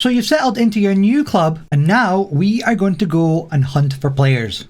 So you've settled into your new club, and now we are going to go and hunt for players.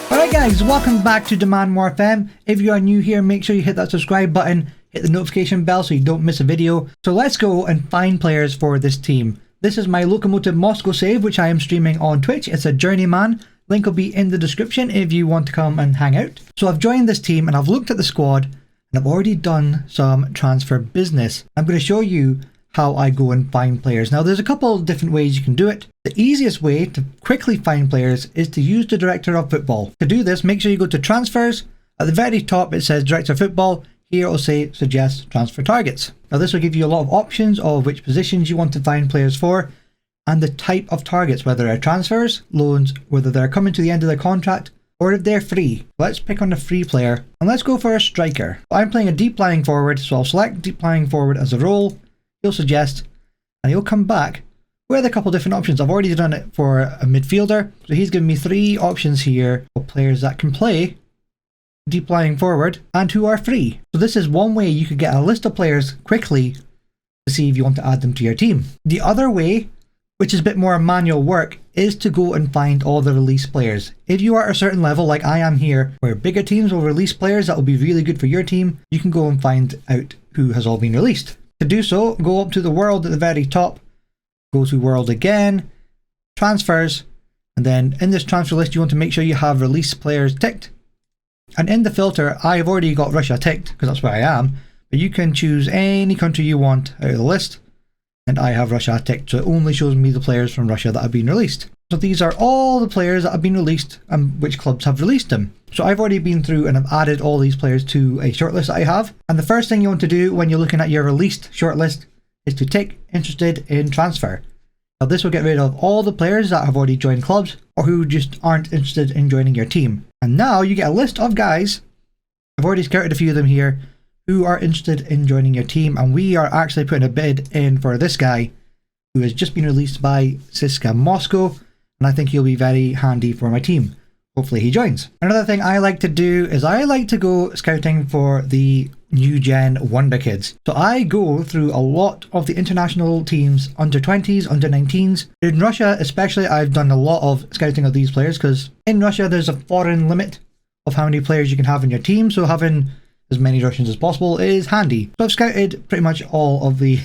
Alright guys, welcome back to Demand More FM. If you are new here, make sure you hit that subscribe button, hit the notification bell so you don't miss a video. So let's go and find players for this team. This is my Locomotive Moscow save, which I am streaming on Twitch. It's a journeyman. Link will be in the description if you want to come and hang out. So I've joined this team and I've looked at the squad and I've already done some transfer business. I'm going to show you how I go and find players. Now there's a couple of different ways you can do it. The easiest way to quickly find players is to use the Director of Football. To do this, make sure you go to Transfers. At the very top it says Director of Football. Here it will say Suggest Transfer Targets. Now this will give you a lot of options of which positions you want to find players for and the type of targets, whether they're transfers, loans, whether they're coming to the end of their contract, or if they're free. Let's pick on a free player and let's go for a striker. I'm playing a deep lying forward, so I'll select deep lying forward as a role. He'll suggest and he'll come back with a couple different options. I've already done it for a midfielder, so he's given me 3 options here of players that can play deep lying forward and who are free. So this is one way you could get a list of players quickly to see if you want to add them to your team. The other way, which is a bit more manual work, is to go and find all the release players. If you are at a certain level like I am here, where bigger teams will release players that will be really good for your team, you can go and find out who has all been released. To do so, go up to the world at the very top, go to world again, transfers, and then in this transfer list you want to make sure you have release players ticked. And in the filter, I've already got Russia ticked because that's where I am, but you can choose any country you want out of the list, and I have Russia ticked, so it only shows me the players from Russia that have been released. So these are all the players that have been released and which clubs have released them. So I've already been through and I've added all these players to a shortlist that I have. And the first thing you want to do when you're looking at your released shortlist is to tick interested in transfer. Now this will get rid of all the players that have already joined clubs or who just aren't interested in joining your team. And now you get a list of guys, I've already scouted a few of them here, who are interested in joining your team. And we are actually putting a bid in for this guy who has just been released by CSKA Moscow. And I think he'll be very handy for my team. Hopefully he joins. Another thing I like to do is I like to go scouting for the new gen wonder kids. So I go through a lot of the international teams, under 20s, under 19s. In Russia especially, I've done a lot of scouting of these players because in Russia there's a foreign limit of how many players you can have in your team. So having as many Russians as possible is handy. So I've scouted pretty much all of the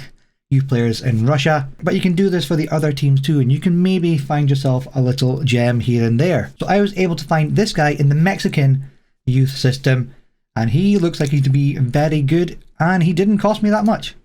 youth players in Russia, but you can do this for the other teams too, and you can maybe find yourself a little gem here and there. So I was able to find this guy in the Mexican youth system, and he looks like he's to be very good, and he didn't cost me that much.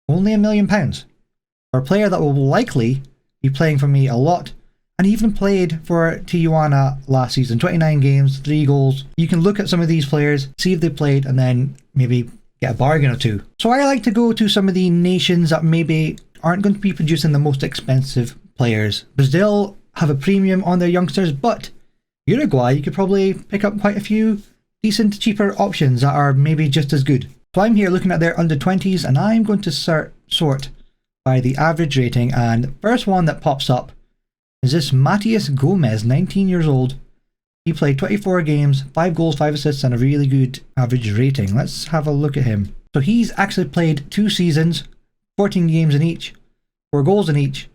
Only £1 million. For a player that will likely be playing for me a lot, and he even played for Tijuana last season, 29 games, 3 goals. You can look at some of these players, see if they played, and then maybe get a bargain or two. So I like to go to some of the nations that maybe aren't going to be producing the most expensive players. Brazil have a premium on their youngsters, but Uruguay, you could probably pick up quite a few decent, cheaper options that are maybe just as good. So I'm here looking at their under 20s and I'm going to sort by the average rating, and the first one that pops up is this Matias Gomez, 19 years old. He played 24 games, 5 goals, 5 assists, and a really good average rating. Let's have a look at him. So he's actually played 2 seasons, 14 games in each, 4 goals in each.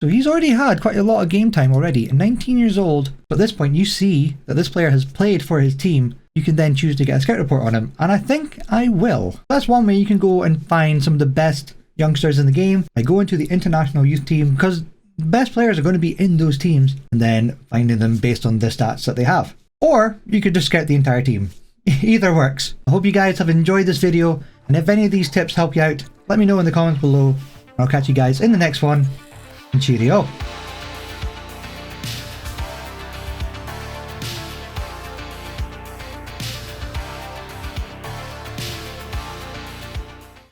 So he's already had quite a lot of game time already. At 19 years old, but at this point you see that this player has played for his team. You can then choose to get a scout report on him, and I think I will. That's one way you can go and find some of the best youngsters in the game. I go into the international youth team because the best players are going to be in those teams, and then finding them based on the stats that they have. Or you could just scout the entire team. Either works. I hope you guys have enjoyed this video, and if any of these tips help you out, let me know in the comments below. I'll catch you guys in the next one, and cheerio.